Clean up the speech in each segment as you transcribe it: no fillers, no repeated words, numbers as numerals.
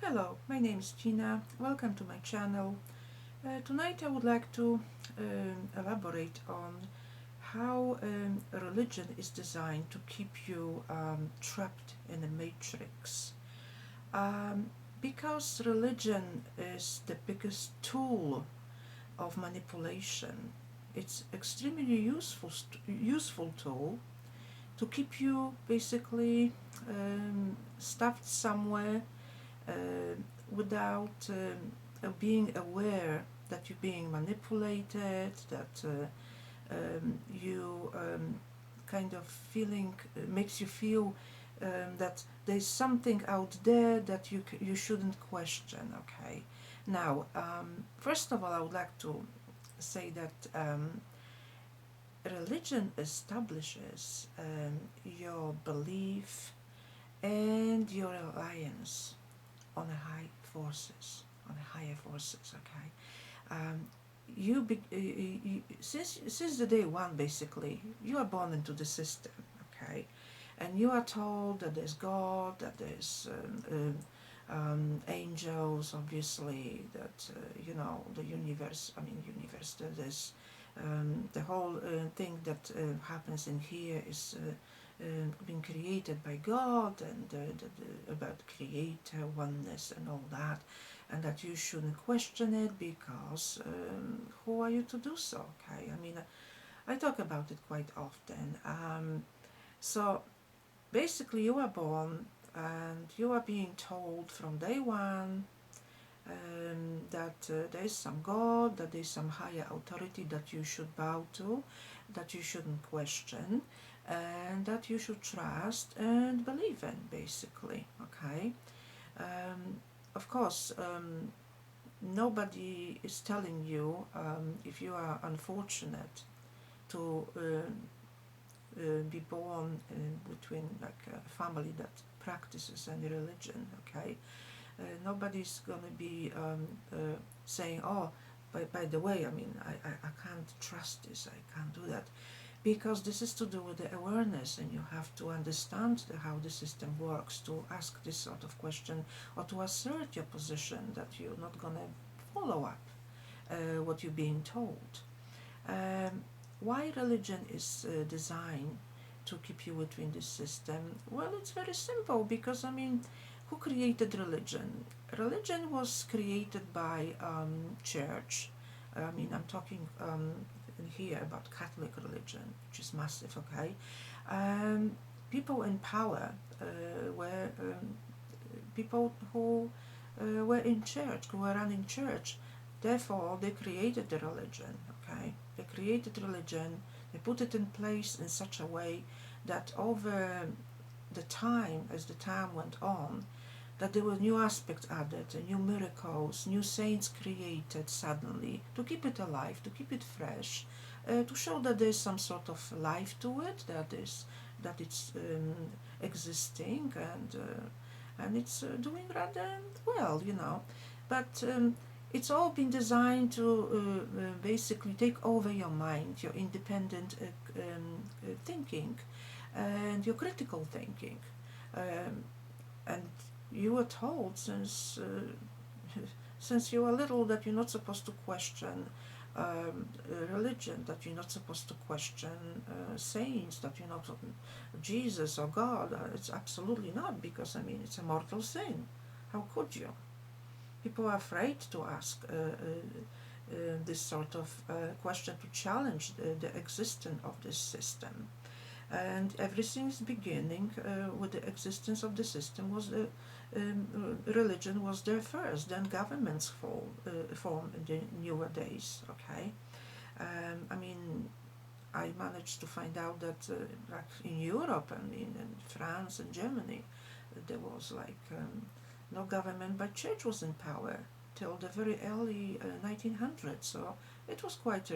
Hello, my name is Gina. Welcome to my channel. Tonight I would like to elaborate on how religion is designed to keep you trapped in a matrix. Um, because religion is the biggest tool of manipulation. It's extremely useful tool to keep you basically stuffed somewhere uh, without being aware that you're being manipulated, that you kind of feeling makes you feel that there's something out there that you shouldn't question. Okay, now first of all, I would like to say that religion establishes your belief and your reliance on a on a higher forces. Okay, um, since the day one, basically, you are born into the system. Okay, and you are told that there's God, that there's angels, obviously, that the universe. I mean, universe. That there's the whole thing that happens in here is being created by God, and about creator oneness and all that, and that you shouldn't question it because who are you to do so? Okay, I mean, I talk about it quite often. So basically, you are born and you are being told from day one that there is some God, that there is some higher authority that you should bow to, that you shouldn't question, and that you should trust and believe in, basically. Okay. Um, of course, nobody is telling you if you are unfortunate to be born between like a family that practices any religion. Okay, nobody's going to be saying, oh, by the way, I mean, I can't trust this, I can't do that. Because this is to do with the awareness, and you have to understand how the system works to ask this sort of question or to assert your position that you're not going to follow up what you're being told. Um, why religion is designed to keep you within this system? Well, it's very simple because, I mean, who created religion? Religion was created by church. I mean, I'm talking in here about Catholic religion, which is massive, okay? Um, People in power were people who were in church, who were running church. Therefore, they created the religion, okay? They created religion, they put it in place in such a way that over the time, as the time went on, that there were new aspects added, new miracles, new saints created suddenly to keep it alive, to keep it fresh, to show that there's some sort of life to it, that it's existing, and it's doing rather well, you know. But it's all been designed to basically take over your mind, your independent thinking, and your critical thinking. Um, and you were told since you were little that you're not supposed to question religion, that you're not supposed to question saints, that you're not Jesus or God. It's absolutely not, because I mean, it's a mortal sin. How could you? People are afraid to ask this sort of question, to challenge the existence of this system. And everything's beginning with the existence of the system was religion was there first, then governments form in the newer days. Okay, I mean, I managed to find out that like in Europe, I mean in France and Germany, there was like no government, but church was in power till the very early 1900s. So it was quite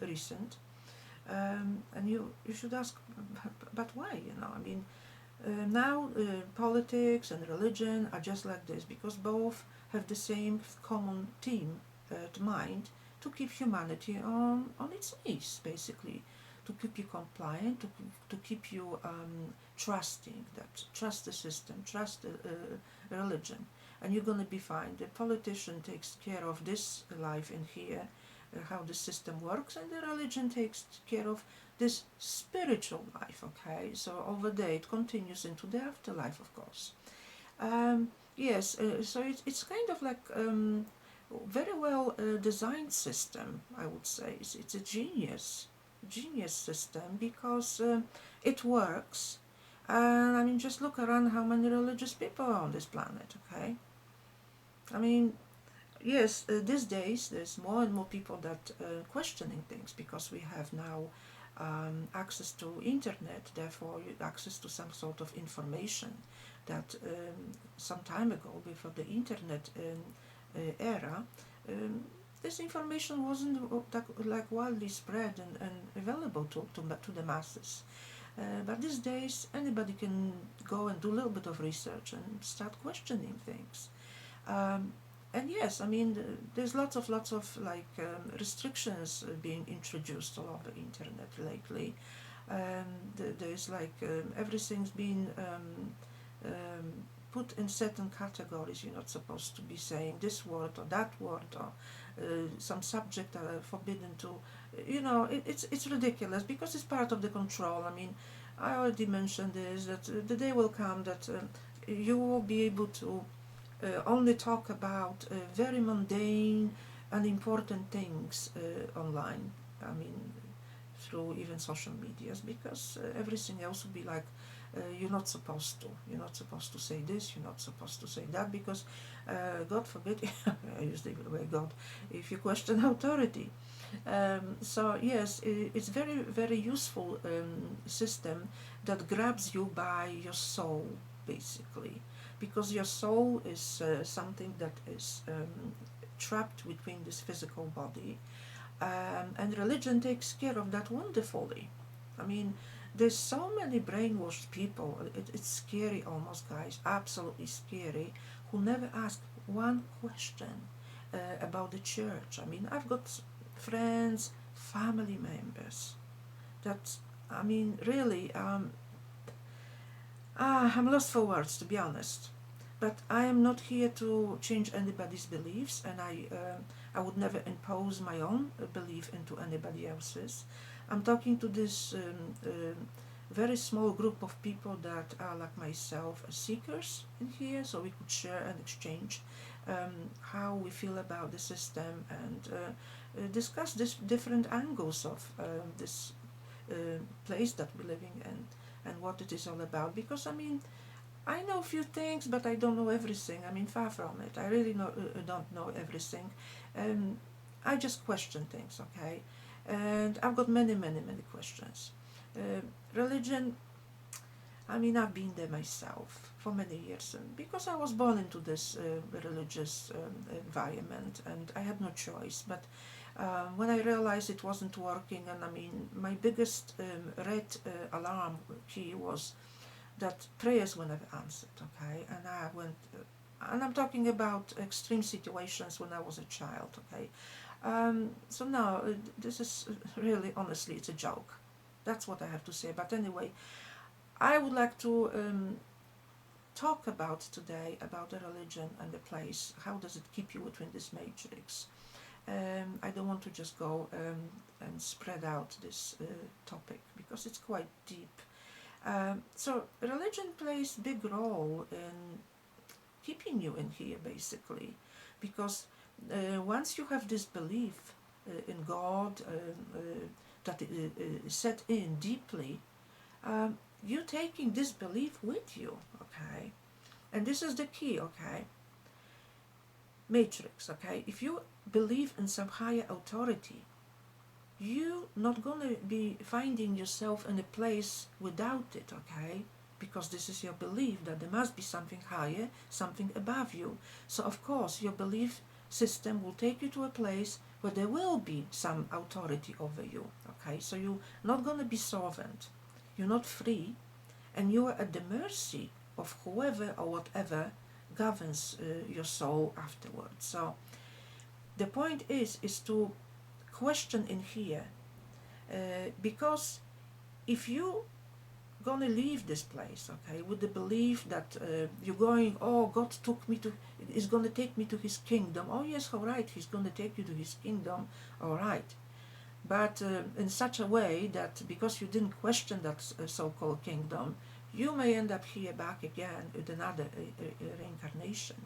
recent. And you should ask, but why? You know, I mean, now politics and religion are just like this because both have the same common theme at mind, to keep humanity on its knees, basically, to keep you compliant, to keep you trusting, that trust the system, trust the religion. and you're going to be fine. The politician takes care of this life in here, how the system works, and the religion takes care of this spiritual life, okay? So over there it continues into the afterlife, of course. Yes, so it's kind of like very well designed system, I would say. It's a genius system because it works. And I mean, just look around how many religious people are on this planet, okay? I mean, yes, these days there's more and more people that questioning things because we have now access to internet, therefore access to some sort of information that some time ago, before the internet era, this information wasn't like widely spread and available to the masses. But these days anybody can go and do a little bit of research and start questioning things. And yes, I mean, there's lots of like restrictions being introduced all over the internet lately. There's like everything's been put in certain categories. You're not supposed to be saying this word or that word, or some subject are forbidden to. It's ridiculous because it's part of the control. I mean, I already mentioned this, that the day will come that you will be able to only talk about very mundane, unimportant things online. I mean, through even social medias, because everything else will be like, you're not supposed to. You're not supposed to say this. You're not supposed to say that, because God forbid, I use the word God, if you question authority. So yes, it's very very useful system that grabs you by your soul, basically, because your soul is something that is trapped between this physical body, and religion takes care of that wonderfully. I mean, there's so many brainwashed people, it's scary almost, guys, absolutely scary, who never ask one question about the church. I mean, I've got friends, family members that, I mean, really, I'm lost for words, to be honest. But I am not here to change anybody's beliefs, and I would never impose my own belief into anybody else's. I'm talking to this very small group of people that are like myself, seekers in here, so we could share and exchange how we feel about the system, and discuss this different angles of this place that we're living in, and what it is all about. Because I mean, I know a few things, but I don't know everything. I mean, far from it. I really don't know everything. I just question things, okay? And I've got many, many, many questions. Religion, I mean, I've been there myself for many years, and because I was born into this religious environment, and I had no choice. But when I realized it wasn't working, and I mean, my biggest red alarm key was that prayers were never answered, okay? And I went, and I'm talking about extreme situations when I was a child, okay? So now, this is really, honestly, it's a joke. That's what I have to say. But anyway, I would like to talk about today about the religion and the place. How does it keep you within this matrix? I don't want to just go and spread out this topic, because it's quite deep. So religion plays big role in keeping you in here, basically, because once you have this belief in God that is set in deeply, you're taking this belief with you, okay? And this is the key, okay? Matrix, okay? If you believe in some higher authority, you're not gonna be finding yourself in a place without it, okay? Because this is your belief that there must be something higher, something above you. So of course your belief system will take you to a place where there will be some authority over you, okay? So you're not gonna be servant, you're not free, and you are at the mercy of whoever or whatever governs your soul afterwards. So the point is to question in here, because if you gonna leave this place, okay, with the belief that you're going, oh, God took me to he's going to take me to his kingdom. Oh yes, all right, he's going to take you to his kingdom, all right. But in such a way that because you didn't question that so-called kingdom, you may end up here back again with another reincarnation.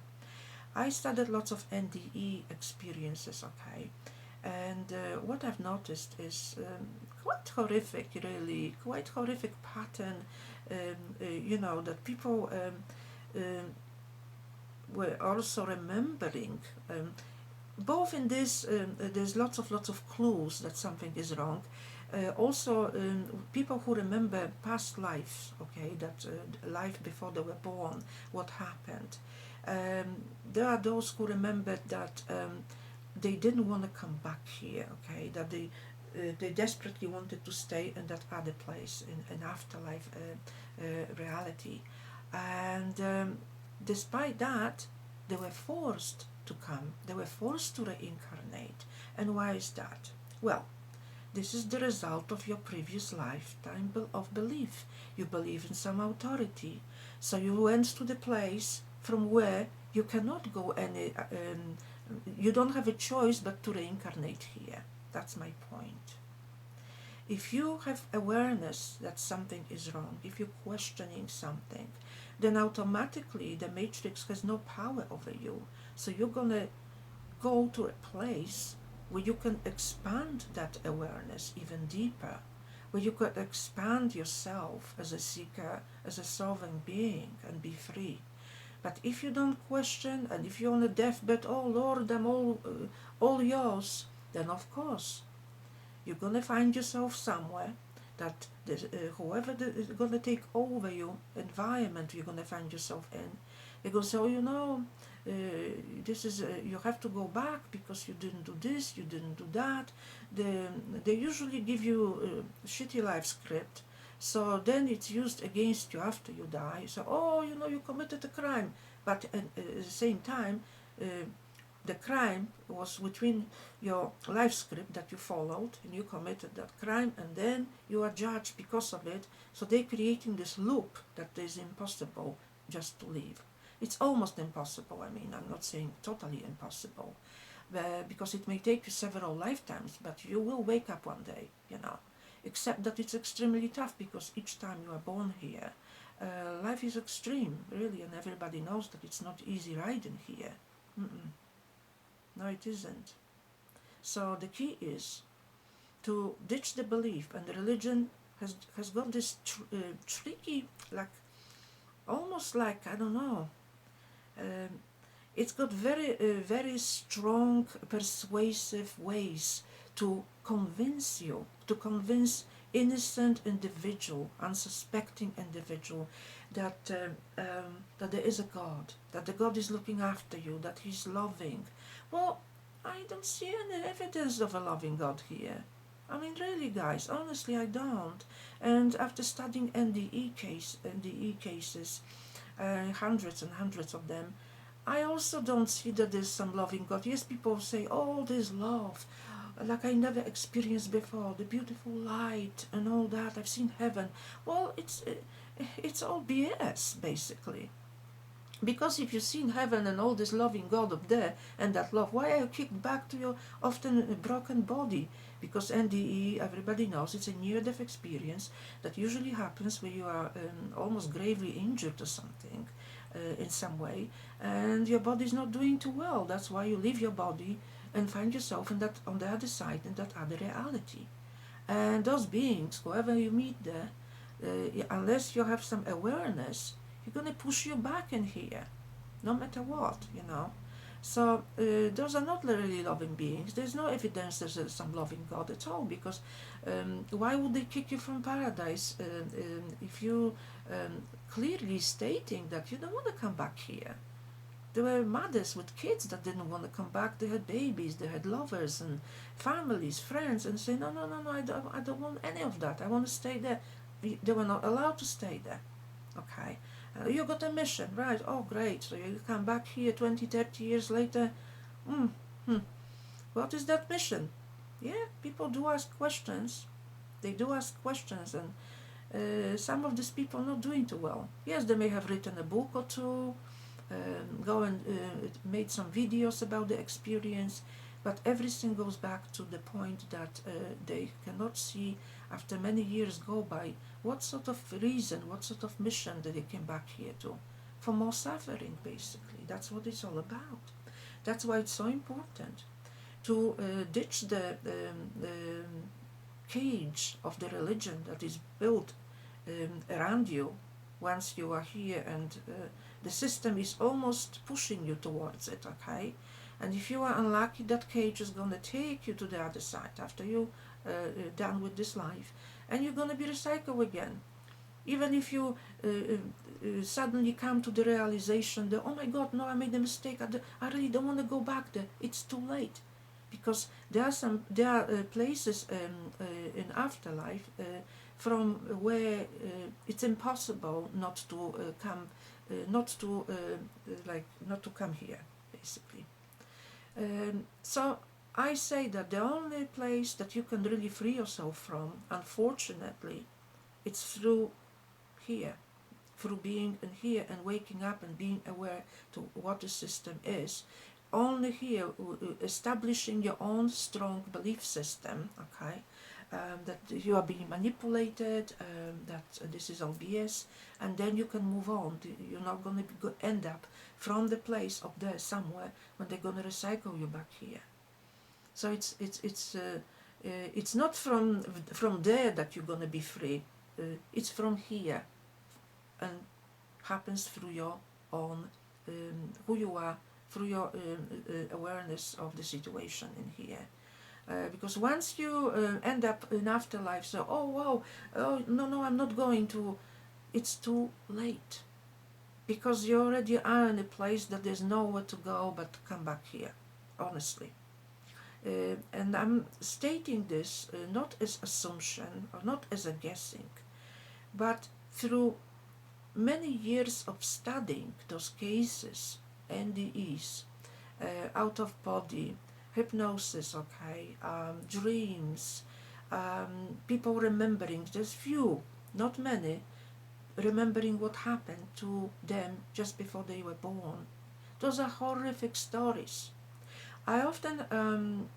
I studied lots of NDE experiences, okay, and what I've noticed is quite horrific, really, quite horrific pattern, that people were also remembering. Both in this, there's lots of clues that something is wrong. Also, people who remember past lives, okay, that life before they were born, what happened. There are those who remember that they didn't want to come back here, okay, that they desperately wanted to stay in that other place, in afterlife reality. And despite that, they were forced to come. They were forced to reincarnate. And why is that? Well, this is the result of your previous lifetime of belief. You believe in some authority. So you went to the place from where you cannot go any, you don't have a choice but to reincarnate here. That's my point. If you have awareness that something is wrong, if you're questioning something, then automatically the matrix has no power over you. So you're gonna go to a place where you can expand that awareness even deeper, where you can expand yourself as a seeker, as a sovereign being, and be free. But if you don't question, and if you're on a deathbed, oh Lord, I'm all yours, then of course you're gonna find yourself somewhere that whoever is gonna take over your environment, you're gonna find yourself in. They go, so this is you have to go back because you didn't do this, you didn't do that. They usually give you a shitty life script, so then it's used against you after you die. So you committed a crime, but at the same time, the crime was within your life script that you followed, and you committed that crime, and then you are judged because of it. So they're creating this loop that is impossible just to leave. It's almost impossible. I mean, I'm not saying totally impossible, because it may take you several lifetimes, but you will wake up one day, Except that it's extremely tough because each time you are born here, life is extreme, really, and everybody knows that it's not easy riding here. No, it isn't. So the key is to ditch the belief, and the religion has got this tricky, almost like, I don't know, it's got very strong persuasive ways to convince you, to convince innocent individual, unsuspecting individual, that there is a God, that the God is looking after you, that He's loving. Well, I don't see any evidence of a loving God here. I mean, really, guys, honestly, I don't. And after studying NDE cases, hundreds and hundreds of them, I also don't see that there's some loving God. Yes, people say, oh, there's love, like I never experienced before, the beautiful light and all that. I've seen heaven. Well, it's all BS, basically. Because if you've seen heaven and all this loving God up there and that love, why are you kicked back to your often broken body? Because NDE, everybody knows, it's a near-death experience that usually happens when you are almost gravely injured or something in some way, and your body's not doing too well. That's why you leave your body and find yourself on the other side, in that other reality. And those beings, whoever you meet there, unless you have some awareness, you're going to push you back in here, no matter what, So those are not really loving beings. There's no evidence there's some loving God at all, because why would they kick you from paradise if you clearly stating that you don't want to come back here? There were mothers with kids that didn't want to come back. They had babies, they had lovers and families, friends, and say, no, I don't want any of that. I want to stay there. They were not allowed to stay there. Okay. You got a mission, right? Oh, great. So you come back here 20, 30 years later. What is that mission? Yeah, people do ask questions. They do ask questions, and some of these people are not doing too well. Yes, they may have written a book or two, go and made some videos about the experience, but everything goes back to the point that they cannot see, after many years go by, what sort of reason, what sort of mission that they came back here to. For more suffering, basically. That's what it's all about. That's why it's so important to ditch the cage of the religion that is built around you once you are here, and the system is almost pushing you towards it, okay? And if you are unlucky, that cage is going to take you to the other side after you done with this life, and you're going to be recycled again. Even if you suddenly come to the realization that, oh my God, no, I made a mistake, I really don't want to go back there, it's too late. Because there are places in afterlife from where it's impossible not to come, not to come here, basically. So I say that the only place that you can really free yourself from, unfortunately, it's through here, through being in here and waking up and being aware to what the system is. Only here, establishing your own strong belief system, okay, that you are being manipulated, that this is all BS, and then you can move on. You're not going to end up from the place up there somewhere when they're going to recycle you back here. So it's not from there that you're going to be free. It's from here, and happens through your own who you are, through your awareness of the situation in here. Because once you end up in afterlife, so, oh wow, oh no, I'm not going to, it's too late. Because you already are in a place that there's nowhere to go but to come back here, honestly. And I'm stating this not as assumption or not as a guessing, but through many years of studying those cases, NDEs, out of body, hypnosis, okay, dreams, people remembering, there's few, not many, remembering what happened to them just before they were born. Those are horrific stories. I often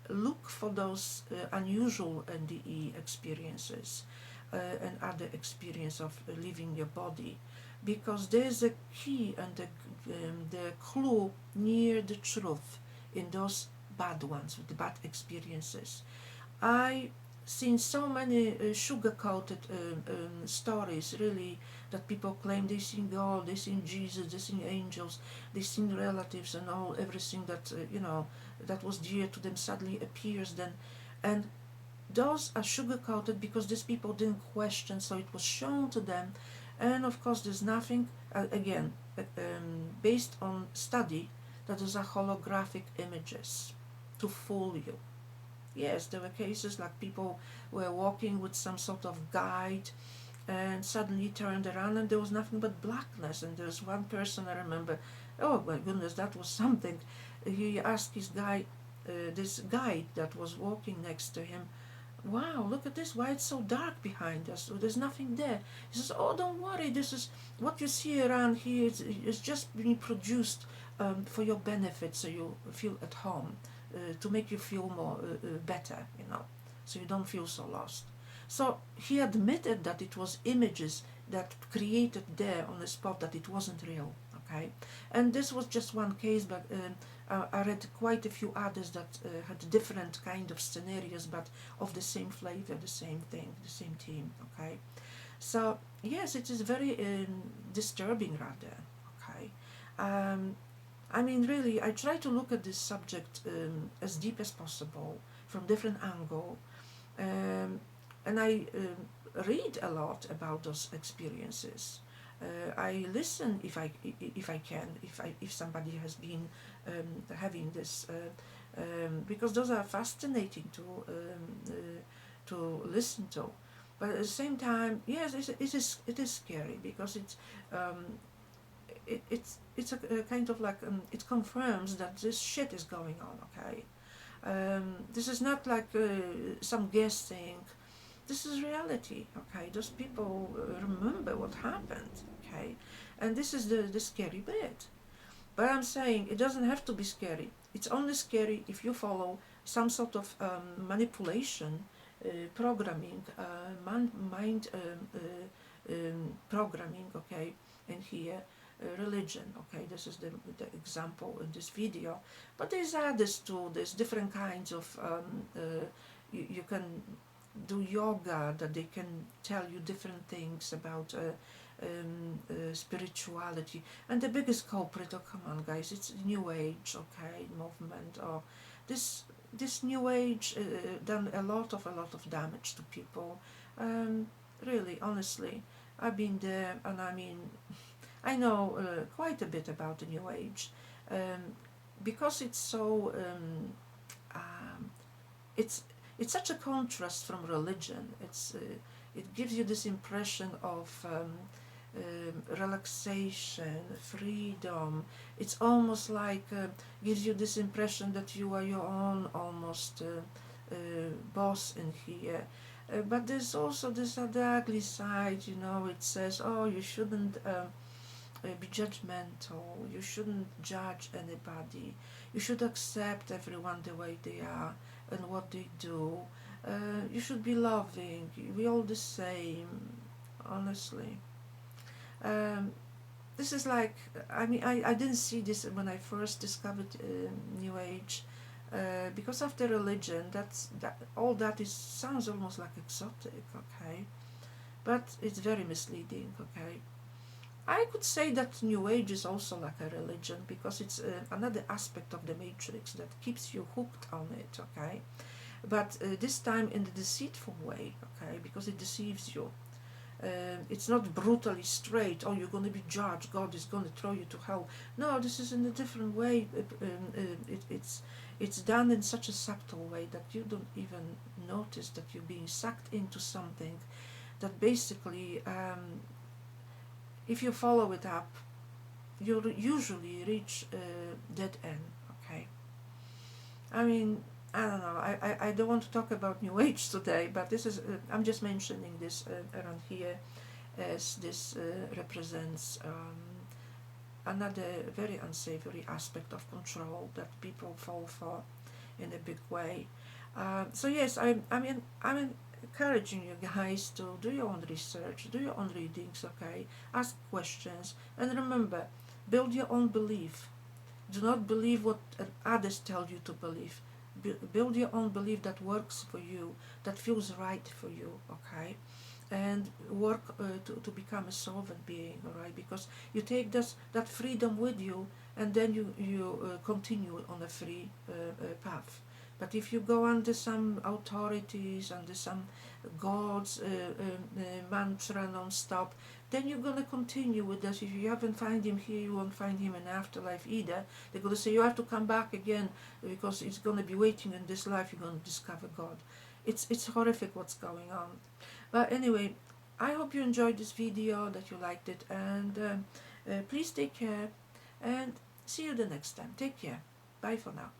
look for those unusual NDE experiences and other experience of leaving your body, because there's a key and the clue near the truth in those bad ones, with the bad experiences. I seen so many sugar-coated stories, really, that people claim they seen God, they seen Jesus, they seen angels, they seen relatives and all, everything that that was dear to them suddenly appears then, and those are sugar-coated because these people didn't question, so it was shown to them. And of course there's nothing, based on study, that those are holographic images to fool you. Yes, there were cases like people were walking with some sort of guide and suddenly turned around and there was nothing but blackness. And there's one person I remember, oh my goodness, that was something. He asked his guy, this guide that was walking next to him, wow, look at this, why it's so dark behind us, there's nothing there. He says, oh, don't worry, this is what you see around here, it's just being produced for your benefit, so you feel at home, to make you feel more better, so you don't feel so lost. So he admitted that it was images that created there on the spot, that it wasn't real, okay? And this was just one case, but I read quite a few others that had different kind of scenarios, but of the same flavor, the same thing, the same theme, okay? So yes, it is very disturbing rather, okay? I mean, really, I try to look at this subject as deep as possible, from different angle, and I read a lot about those experiences. I listen if I can, if somebody has been having this, because those are fascinating to listen to. But at the same time, yes, it is scary, because it's a kind of like it confirms that this shit is going on. Okay, this is not like some guessing. This is reality. Okay, those people remember what happened. Okay, and this is the scary bit. But I'm saying it doesn't have to be scary. It's only scary if you follow some sort of manipulation, programming, mind programming, okay, and here religion, okay, this is the example in this video. But there's others too, there's different kinds of, you can do yoga, that they can tell you different things about spirituality. And the biggest culprit, oh come on guys, it's New Age, okay, movement, or this New Age done a lot of damage to people. Really, honestly, I've been there, and I mean, I know quite a bit about the New Age, because it's so um, it's it's such a contrast from religion. It gives you this impression of relaxation, freedom. It's almost like gives you this impression that you are your own almost boss in here. But there's also this other ugly side, you know. It says, oh, you shouldn't be judgmental, you shouldn't judge anybody, you should accept everyone the way they are and what they do. You should be loving, we're all the same, honestly. Um, this is like, I mean, I didn't see this when I first discovered New Age, because of the religion. That all that is sounds almost like exotic, okay, but it's very misleading, okay. I could say that New Age is also like a religion, because it's another aspect of the matrix that keeps you hooked on it, okay, but this time in the deceitful way, okay, because it deceives you. It's not brutally straight, oh, you're going to be judged, God is going to throw you to hell. No, this is in a different way. It's done in such a subtle way that you don't even notice that you're being sucked into something that basically, if you follow it up, you'll usually reach a dead end, okay? I mean, I don't know, I don't want to talk about New Age today, but this is, I'm just mentioning this around here, as this represents another very unsavory aspect of control that people fall for in a big way. So yes, I'm encouraging you guys to do your own research, do your own readings, okay? Ask questions, and remember, build your own belief. Do not believe what others tell you to believe. Build your own belief that works for you, that feels right for you, okay? And work to become a servant being, all right? Because you take that freedom with you, and then you continue on a free path. But if you go under some authorities, under some gods mantra non-stop, then you're going to continue with this. If you haven't found him here, you won't find him in afterlife either. They're going to say you have to come back again, because it's going to be waiting in this life. You're going to discover God. It's horrific what's going on. But anyway, I hope you enjoyed this video, that you liked it, and please take care, and see you the next time. Take care. Bye for now.